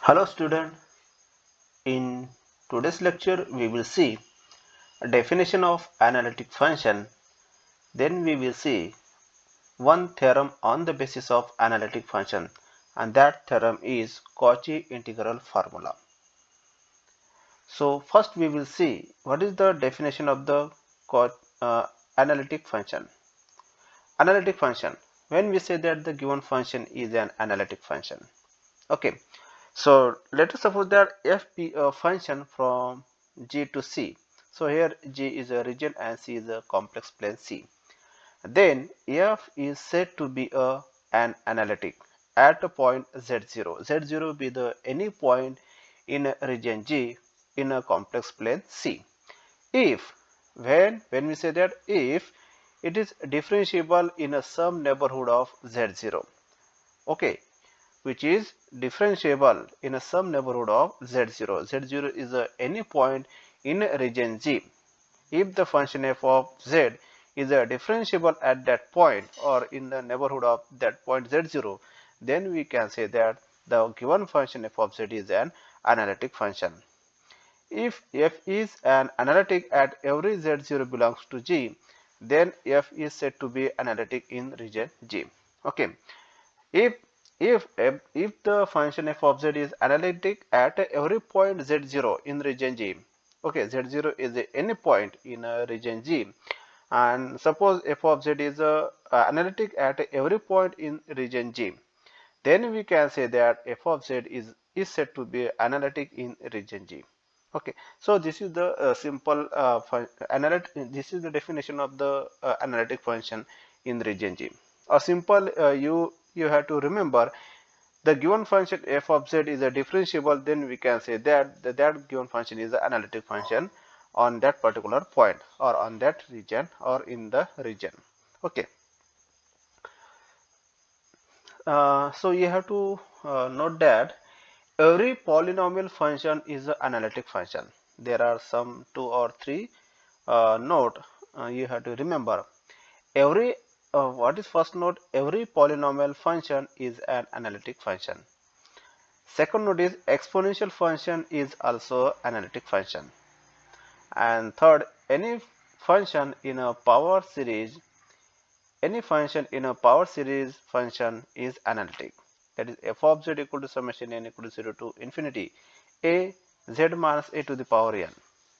Hello student, in today's lecture we will see a definition of analytic function, then we will see one theorem on the basis of analytic function, and that theorem is Cauchy integral formula. So first we will see what is the definition of the analytic function. Analytic function, when we say that the given function is an analytic function. Okay, so let us suppose that f be a function from G to C. So here G is a region and C is a complex plane C. Then f is said to be an analytic at a point Z0. Z0 be the any point in a region G in a complex plane C. If when we say that if it is differentiable in a some neighborhood of Z0. Okay, which is differentiable in a some neighborhood of Z0. Z0 is any point in region G. If the function f of z is differentiable at that point or in the neighborhood of that point Z0, then we can say that the given function f of z is an analytic function. If f is an analytic at every Z0 belongs to G, then f is said to be analytic in region G. Okay. If if the function f of z is analytic at every point Z0 in region G, okay, Z0 is any point in a region G, and suppose f of z is analytic at every point in region G, then we can say that f of z is said to be analytic in region G. Okay, so this is the simple this is the definition of the analytic function in region G. A simple you have to remember the given function f of z is a differentiable, then we can say that that given function is an analytic function on that particular point or on that region or in the region. Okay. So you have to note that every polynomial function is an analytic function. There are some two or three note you have to remember. Every what is first note? Every polynomial function is an analytic function. Second note is exponential function is also analytic function. And third, function in a power series any function in a power series function is analytic. That is f of z equal to summation n equal to 0 to infinity a z minus a to the power n.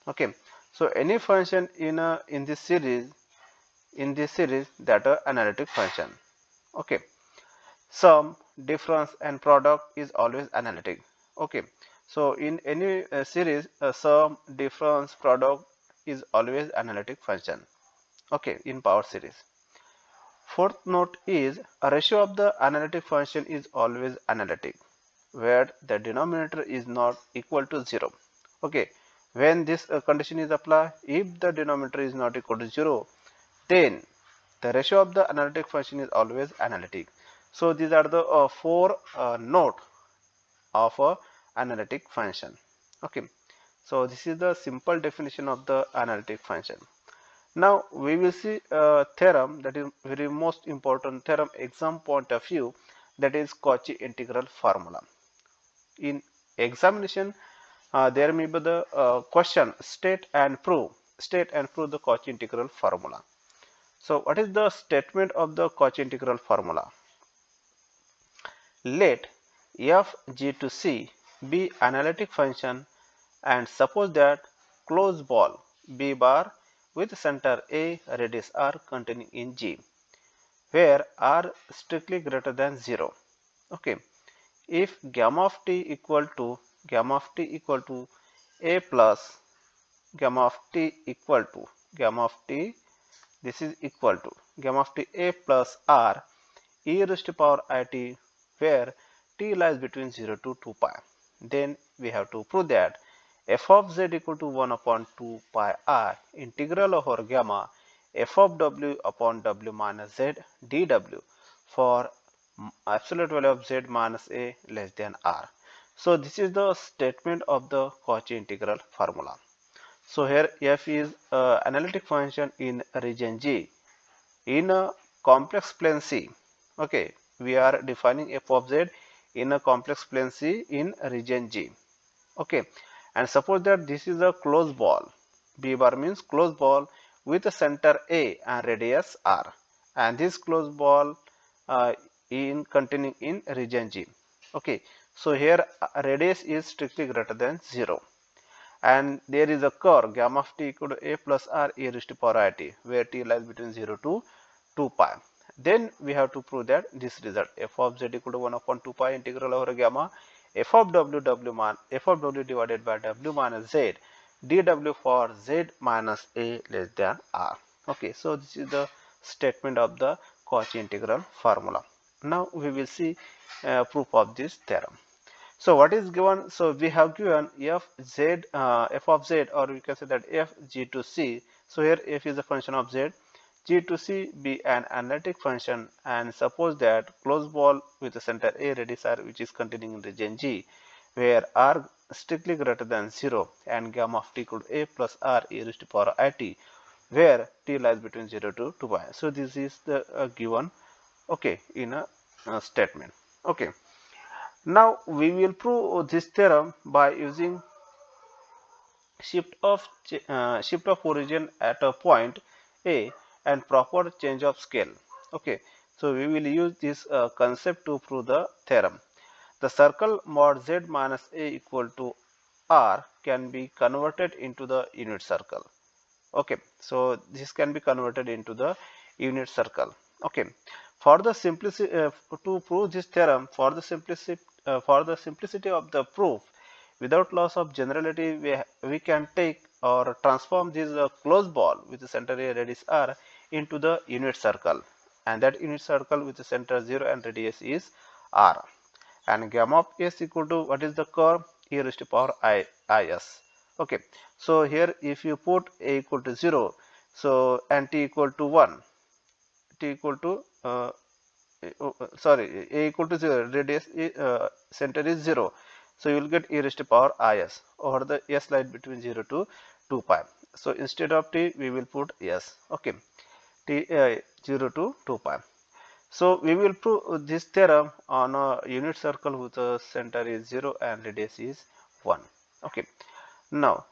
Okay, so any function in this series that are analytic function. Okay, sum, difference and product is always analytic. Okay, so in any series sum, difference, product is always analytic function. Okay, in power series. Fourth note is a ratio of the analytic function is always analytic where the denominator is not equal to 0. Okay, when this condition is applied, if the denominator is not equal to 0, then the ratio of the analytic function is always analytic. So these are the four note of a analytic function. Okay, so this is the simple definition of the analytic function. Now we will see a theorem that is very most important theorem exam point of view, that is Cauchy integral formula. In examination there may be the question state and prove the Cauchy integral formula. So what is the statement of the Cauchy integral formula? Let f g to c be analytic function and suppose that closed ball B bar with center A, radius R containing in G, where R strictly greater than 0. Okay, if gamma of t equal to A plus gamma of t equal to this is equal to gamma of t A plus R e raised to power it, where t lies between 0 to 2 pi, then we have to prove that f of z equal to 1 upon 2 pi r integral over gamma f of w upon w minus z dw for absolute value of z minus a less than r. So this is the statement of the Cauchy integral formula. So here f is analytic function in region G in a complex plane C. Okay, we are defining f of z in a complex plane C in region G. Okay, and suppose that this is a closed ball. B bar means closed ball with a center A and radius R, and this closed ball in containing in region G. Okay, so here radius is strictly greater than 0, and there is a curve gamma of t equal to a plus r e raised to power I t, where t lies between 0 to 2 pi. Then we have to prove that this result f of z equal to 1 upon 2 pi integral over gamma f of w divided by w minus z dw for z minus a less than r. Okay, so this is the statement of the Cauchy integral formula. Now we will see proof of this theorem. So what is given? So we have given f of z, or we can say that f g to c. So here f is a function of z, g to c be an analytic function, and suppose that closed ball with a center a radius r which is containing in region G, where r strictly greater than 0 and gamma of t equal to a plus r e raised to power I t, where t lies between 0 to 2 pi. So this is the given, okay, in a statement. Okay. Now we will prove this theorem by using shift of origin at a point A and proper change of scale. Okay, so we will use this concept to prove the theorem. The circle mod z minus a equal to r can be converted into the unit circle. Okay, so this can be converted into the unit circle. Okay, for the simplicity to prove this theorem, for the simplicity of the proof, without loss of generality, we can take or transform this closed ball with the center A radius r into the unit circle, and that unit circle with the center 0 and radius is r, and gamma of s equal to what is the curve e raised to power is. Okay, so here if you put a equal to 0, so and t equal to 1, t equal to sorry, a equal to 0, radius center is 0, so you will get e raised to power is over the s line between 0 to 2 pi. So instead of t we will put s. Okay, t 0 to 2 pi. So we will prove this theorem on a unit circle whose center is 0 and radius is 1. Okay, now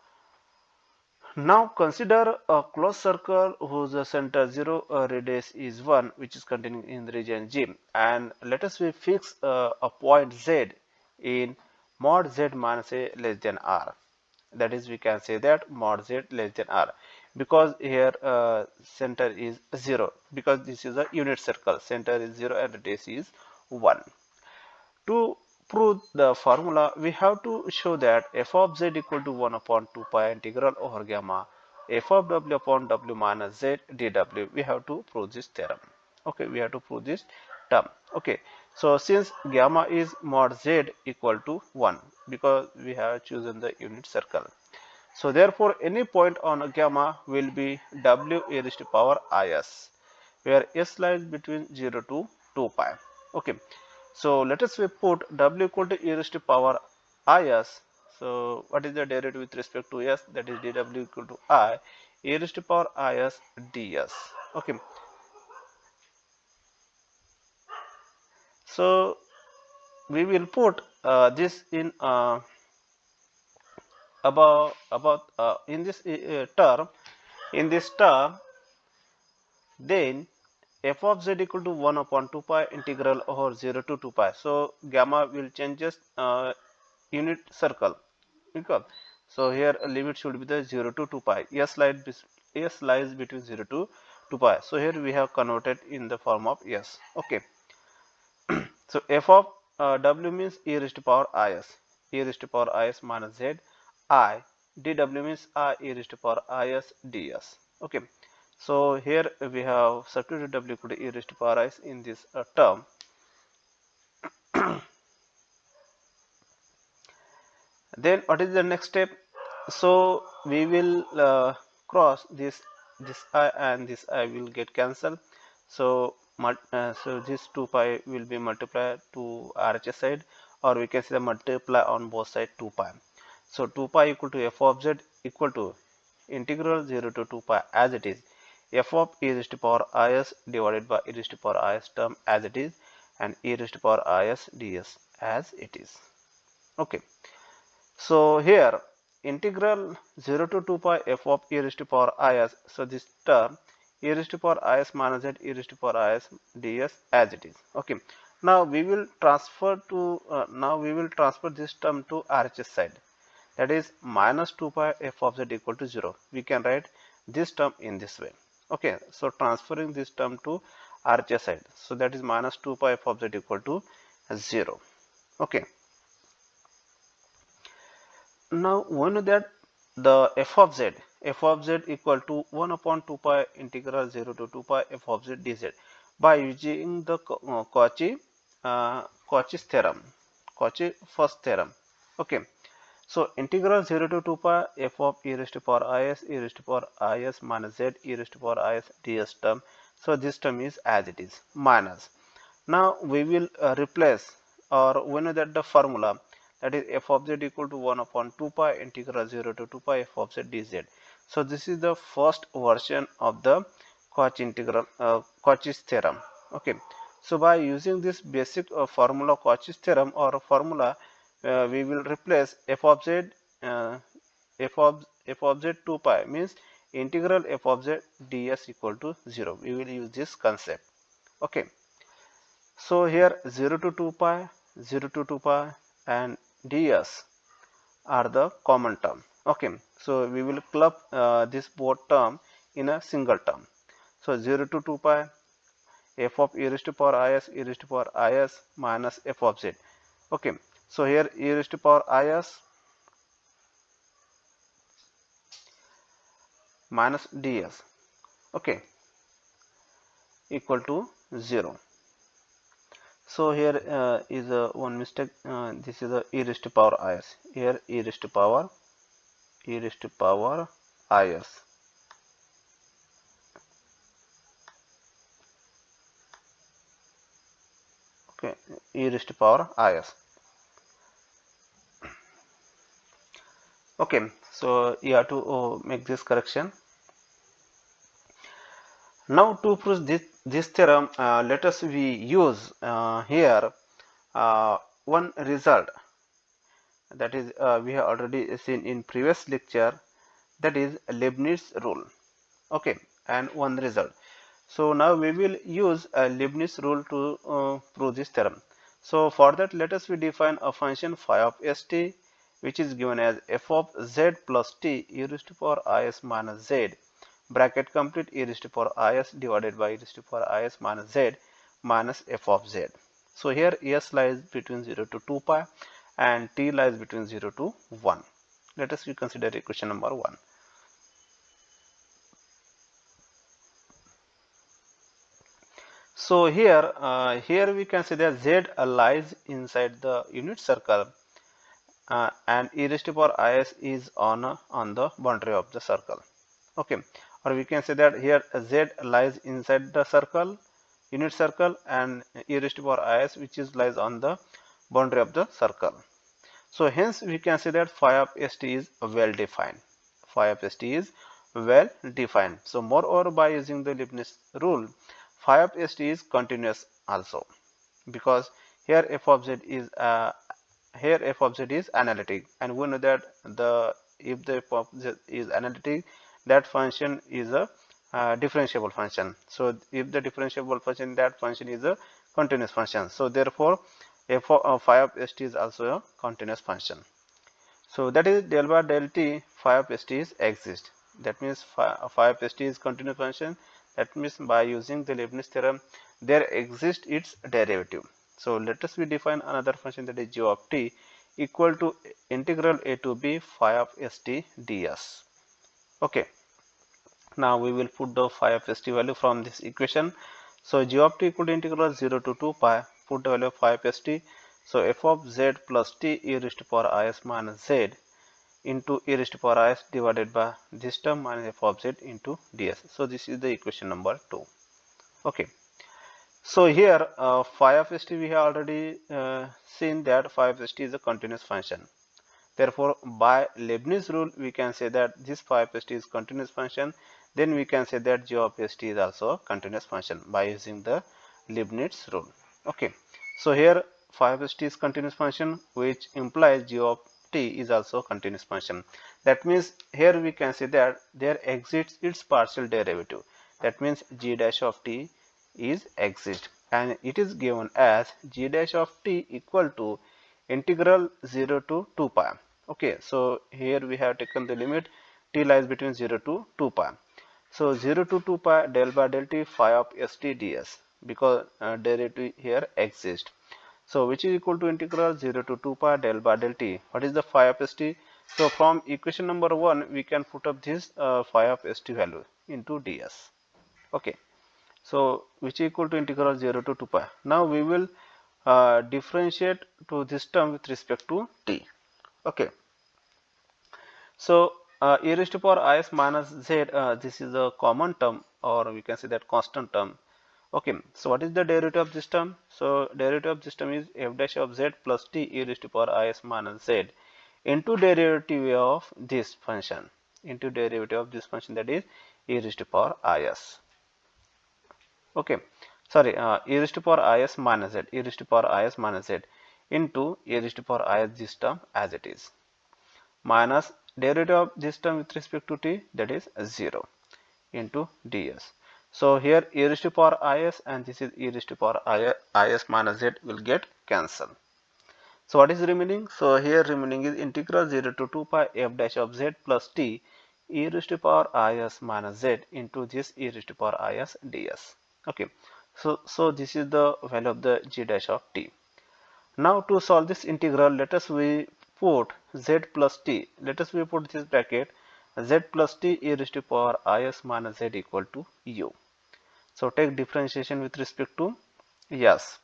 consider a closed circle whose center 0 radius is 1, which is containing in the region G, and let us fix a point z in mod z minus a less than r. That is, we can say that mod z less than r, because here center is 0, because this is a unit circle, center is 0 and radius is 1. To prove the formula, we have to show that f of z equal to 1 upon 2 pi integral over gamma f of w upon w minus z dw. We have to prove this theorem. Okay, we have to prove this term. Okay, so since gamma is mod z equal to 1, because we have chosen the unit circle, so therefore any point on a gamma will be w e raised to power is, where s lies between 0 to 2 pi. Okay, so let us put w equal to e raised to power is. So what is the derivative with respect to s? That is dw equal to I e raised to power is ds. Okay, so we will put this in about in this term, in this term, then f of z equal to 1 upon 2 pi integral over 0 to 2 pi. So gamma will changes unit circle, because so here a limit should be the 0 to 2 pi. S lies between 0 to 2 pi. So here we have converted in the form of s. Okay, so f of w means e raised to power is, e raised to power is minus z, I dw means I e raised to power is ds. Okay, so here we have substituted w equal to e raised to power is in this term. Then what is the next step? So we will cross this I and this I will get cancelled. So so this 2 pi will be multiplied to RHS side, or we can say the multiply on both sides 2 pi. So 2 pi equal to f of z equal to integral 0 to 2 pi as it is, f of e raised to power is divided by e raised to power is term as it is, and e raised to power is ds as it is. Okay. So here integral 0 to 2 pi f of e raised to power is. So this term e raised to power is minus z e raised to power is ds as it is. Okay. Now we will transfer this term to RHS side. That is minus 2 pi f of z equal to 0. We can write this term in this way. Okay. So transferring this term to RHS side. So that is minus 2 pi f of z equal to 0. Okay. Now we know that the f of z equal to 1 upon 2 pi integral 0 to 2 pi f of z dz by using the Cauchy's theorem, Cauchy first theorem. Okay. So integral 0 to 2 pi f of e raised to power is minus z e raised to power is ds term. So this term is as it is minus. Now we will replace, or we know that the formula, that is f of z equal to 1 upon 2 pi integral 0 to 2 pi f of z dz. So this is the first version of the Cauchy's theorem. Okay. So by using this basic formula, Cauchy's theorem or formula, we will replace f of z uh, f of z 2 pi means integral f of z ds equal to 0. We will use this concept. Okay. So here 0 to 2 pi, 0 to 2 pi and ds are the common term. Okay. So we will club this both term in a single term. So 0 to 2 pi f of e raised to power is minus f of z. Okay. So here e raised to power is minus ds. Okay. Equal to 0. So here is one mistake. This is the e raised to power is. Here e raised to power is. Okay, e raised to power is. Okay, so you have to make this correction. Now to prove this theorem, let us we use here one result, that is we have already seen in previous lecture, that is Leibniz rule. Okay, and one result. So now we will use a Leibniz rule to prove this theorem. So for that, let us we define a function phi of st, which is given as f of z plus t e raised to power is minus z, bracket complete, e raised to power is divided by e raised to power is minus z minus f of z. So here s lies between 0 to 2 pi and t lies between 0 to 1. Let us consider equation number 1. So here we can say that z lies inside the unit circle and e raised to power is on the boundary of the circle. Okay, or we can say that here z lies inside the circle, unit circle, and e raised to power is which is lies on the boundary of the circle. So hence we can say that phi of st is well defined. Phi of st is well defined. So moreover, by using the Leibniz rule, phi of st is continuous also, because here f of z is analytic, and we know that if the f of z is analytic, that function is a differentiable function. So if the differentiable function, that function is a continuous function. So therefore phi of st is also a continuous function. So that is del by del t, phi of st is exist. That means phi of st is continuous function. That means by using the Leibniz theorem, there exists its derivative. So let us we define another function, that is g of t equal to integral a to b phi of st ds. Okay. Now we will put the phi of st value from this equation. So g of t equal to integral 0 to 2 pi, put the value of phi of st. So f of z plus t e raised to power is minus z into e raised to power is divided by this term minus f of z into ds. So this is the equation number 2. Okay. So here phi of st, we have already seen that phi of st is a continuous function. Therefore by Leibniz rule we can say that this phi of st is continuous function. Then we can say that g of st is also a continuous function by using the Leibniz rule. Okay. So here phi of st is continuous function, which implies g of t is also continuous function. That means here we can say that there exists its partial derivative. That means g dash of t is exist, and it is given as g dash of t equal to integral 0 to 2 pi. Okay, so here we have taken the limit t lies between 0 to 2 pi. So 0 to 2 pi del by del t phi of st ds, because derivative here exists. So which is equal to integral 0 to 2 pi del by del t. What is the phi of st? So from equation number 1 we can put up this phi of st value into ds. Okay. So which is equal to integral 0 to 2 pi. Now we will differentiate to this term with respect to t. Okay. So e raised to power is minus z, this is a common term, or we can say that constant term. Okay, so what is the derivative of this term? So derivative of this term is f dash of z plus t e raised to power is minus z into derivative of this function, into derivative of this function, that is e raised to power is. Okay, sorry, e raised to power is minus z, e raised to power is minus z into e raised to power is, this term as it is, minus derivative of this term with respect to t, that is 0 into ds. So here e raised to power is and this is e raised to power is minus z will get cancelled. So what is remaining? So here remaining is integral 0 to 2 pi f dash of z plus t e raised to power is minus z into this e raised to power is ds. Okay, so this is the value of the g dash of t. Now to solve this integral, let us we put z plus t. Let us we put this bracket z plus t e raised to power is minus z equal to u. So take differentiation with respect to yes.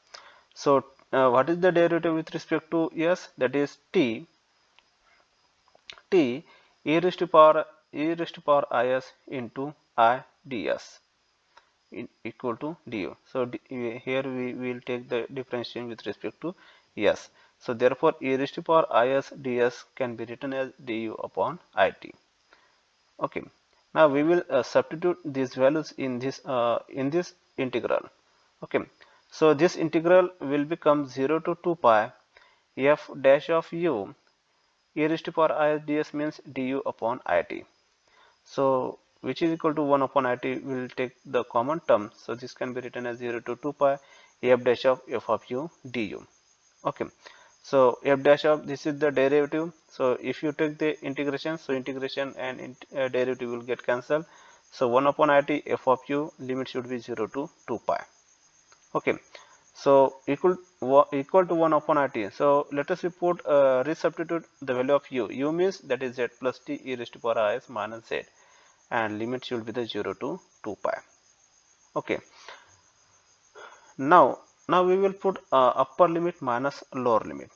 So what is the derivative with respect to yes? That is t e raised to power is into I ds equal to du. So here we will take the differentiation with respect to yes. So therefore e raised to power is ds can be written as du upon it. Okay. Now we will substitute these values in this integral. Okay. So this integral will become 0 to 2 pi f dash of u e raised to power is ds means du upon it. So which is equal to 1 upon it, will take the common term. So this can be written as 0 to 2 pi f dash of f of u du. Okay. So f dash of this is the derivative. So if you take the integration, so integration and derivative will get cancelled. So 1 upon it f of u limit should be 0 to 2 pi. Okay. So equal to 1 upon it. So let us put resubstitute the value of u. U means that is z plus t e raised to power is minus z, and limit should be the 0 to 2 pi. Okay. Now we will put upper limit minus lower limit.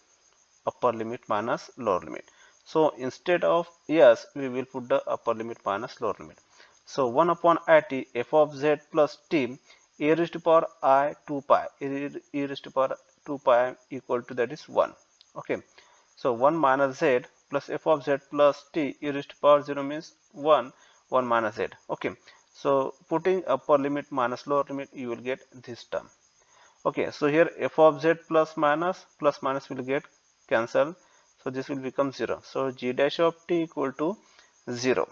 Upper limit minus lower limit. So instead of yes, we will put the upper limit minus lower limit. So 1 upon it f of z plus t e raised to power I 2 pi e raised to power 2 pi equal to, that is 1. Okay. So 1 minus z plus f of z plus t e raised to power 0 means 1 minus z. Okay. So putting upper limit minus lower limit, you will get this term. Okay, so here f of z plus minus will get cancelled, so this will become 0. So g dash of t equal to 0.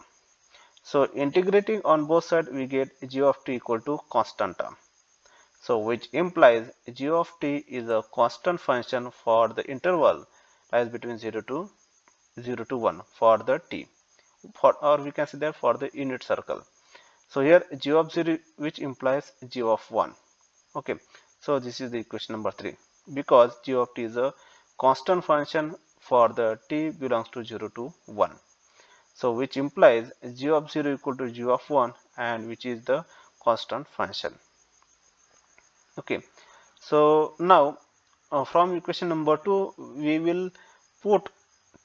So integrating on both sides, we get g of t equal to constant term. So which implies g of t is a constant function for the interval lies between 0 to 1 for the t, or we can say that for the unit circle. So here g of 0 which implies g of 1. Okay, so this is the equation number 3, because g of t is a constant function for the t belongs to 0 to 1. So which implies g of 0 equal to g of 1, and which is the constant function. Okay, so now from equation number 2 we will put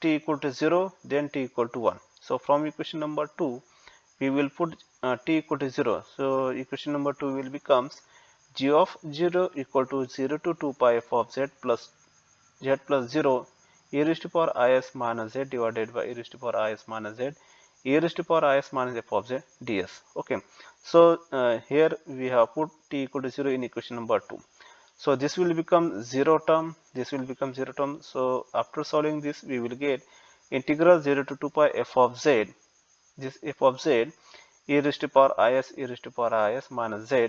t equal to 0, then t equal to 1. So from equation number 2 we will put t equal to 0. So equation number 2 will becomes g of 0 equal to 0 to 2 pi f of z plus 0 e raised to power is minus z divided by e raised to power is minus z e raised to power is minus f of z ds. Okay, so here we have put t equal to 0 in equation number 2. So this will become 0 term, this will become 0 term. So after solving this, we will get integral 0 to 2 pi f of z, this f of z e raised to power is e raised to power is minus z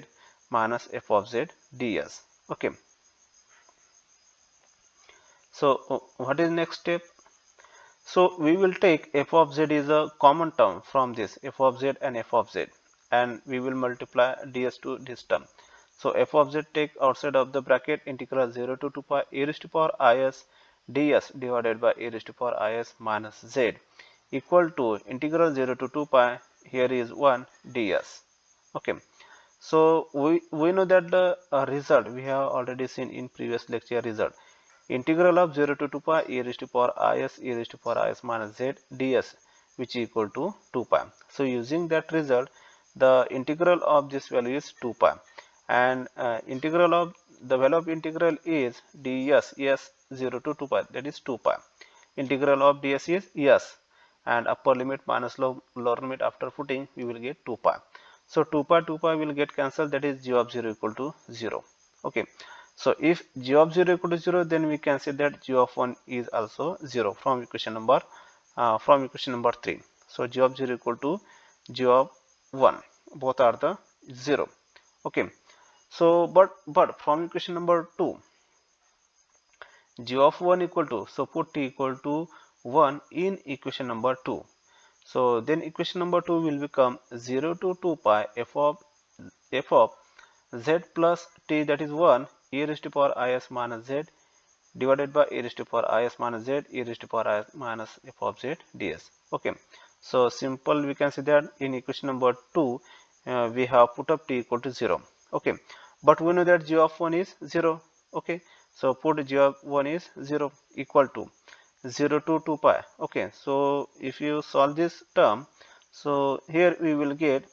minus f of z ds. Okay. So what is next step? So we will take f of z is a common term from this f of z and f of z, and we will multiply ds to this term. So f of z take outside of the bracket integral 0 to 2 pi e raised to power is ds divided by e raised to power is minus z equal to integral 0 to 2 pi, here is 1 ds. Okay. So we know that the result we have already seen in previous lecture result. Integral of 0 to 2 pi e raised to power is e raised to power is minus z ds, which is equal to 2 pi. So using that result, the integral of this value is 2 pi, and integral of the value of integral is ds s 0 to 2 pi, that is 2 pi. Integral of ds is s, and upper limit minus lower limit after putting we will get 2 pi. So 2 pi will get cancelled, that is g of 0 equal to 0. Okay. So if g of 0 equal to 0, then we can say that g of 1 is also 0 from equation number 3. So g of 0 equal to g of 1, both are the 0. Okay. So but from equation number 2, g of 1 equal to, so put t equal to 1 in equation number 2. So then equation number 2 will become 0 to 2 pi f of z plus t, that is 1 e raised to power is minus z divided by e raised to power is minus z e raised to power is minus f of z ds. Okay. So simple, we can see that in equation number 2 we have put up t equal to 0. Okay. But we know that g of 1 is 0. Okay. So put g of 1 is 0 equal to 0 to 2 pi. Okay. So if you solve this term, so here we will get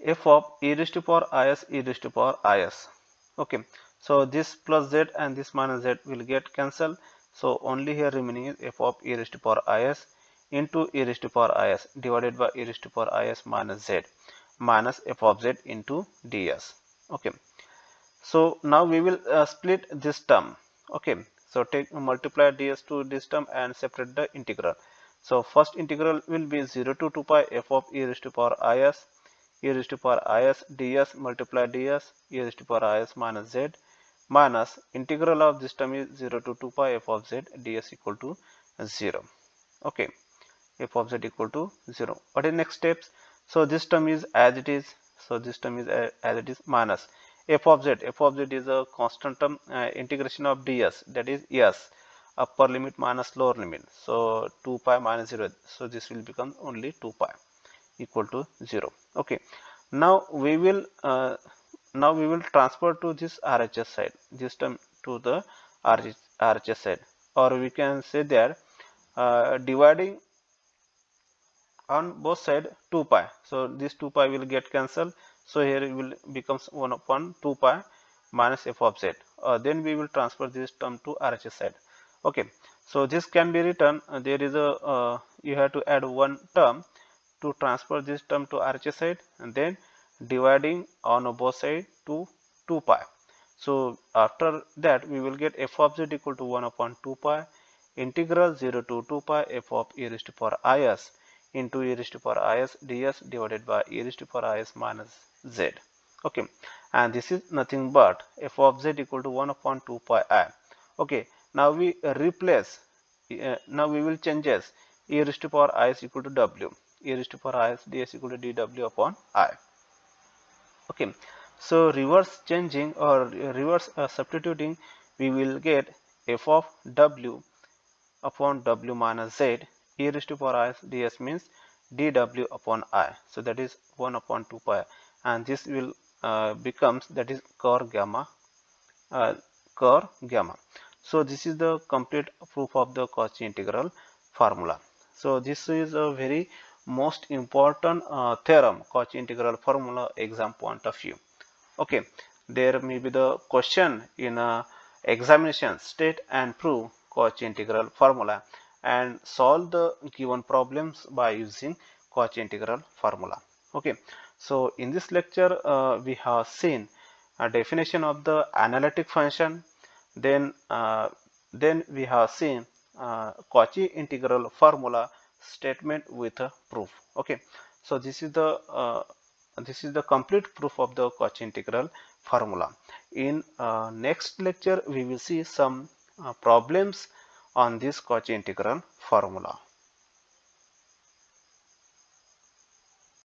f of e raised to power is e raised to power is. Okay. So this plus z and this minus z will get cancelled. So only here remaining is f of e raised to power is into e raised to power is divided by e raised to power is minus z minus f of z into ds. Okay. So now we will split this term. Okay. So take multiply ds to this term and separate the integral. So first integral will be 0 to 2 pi f of e raised to power is e raised to power is ds multiply ds e raised to power is minus z minus integral of this term is 0 to 2 pi f of z ds equal to 0. Okay. F of z equal to 0. What is next steps? So this term is as it is. So this term is as it is minus f of z. F of z is a constant term, integration of ds, that is s, upper limit minus lower limit. So 2 pi minus 0. So this will become only 2 pi equal to 0. Okay. Now we will transfer to this RHS side, this term to the RHS side, or we can say that dividing on both side 2 pi. So this 2 pi will get cancelled. So here it will becomes 1 upon 2 pi minus f of z. Then we will transfer this term to RHS side. Okay. So this can be written. There is a you have to add one term to transfer this term to RHS side, and then dividing on both side to 2 pi. So after that we will get f of z equal to 1 upon 2 pi integral 0 to 2 pi f of e raised to power is into e raised to power is ds divided by e raised to power is minus z. Okay. And this is nothing but f of z equal to 1 upon 2 pi I. Okay. Now we replace, now we will change as e raised to power I is equal to w, e raised to power I is ds equal to dw upon I. Okay. So reverse changing or reverse substituting, we will get f of w upon w minus z e raised to power I ds means dw upon I. So that is 1 upon 2 pi, and this will becomes, that is cor gamma, cor gamma. So this is the complete proof of the Cauchy integral formula. So this is a very most important theorem, Cauchy integral formula, exam point of view. Okay. There may be the question in a examination, state and prove Cauchy integral formula and solve the given problems by using Cauchy integral formula. Okay. So in this lecture we have seen a definition of the analytic function, then we have seen Cauchy integral formula statement with a proof. Okay, so this is the complete proof of the Cauchy integral formula. In next lecture we will see some problems on this Cauchy integral formula.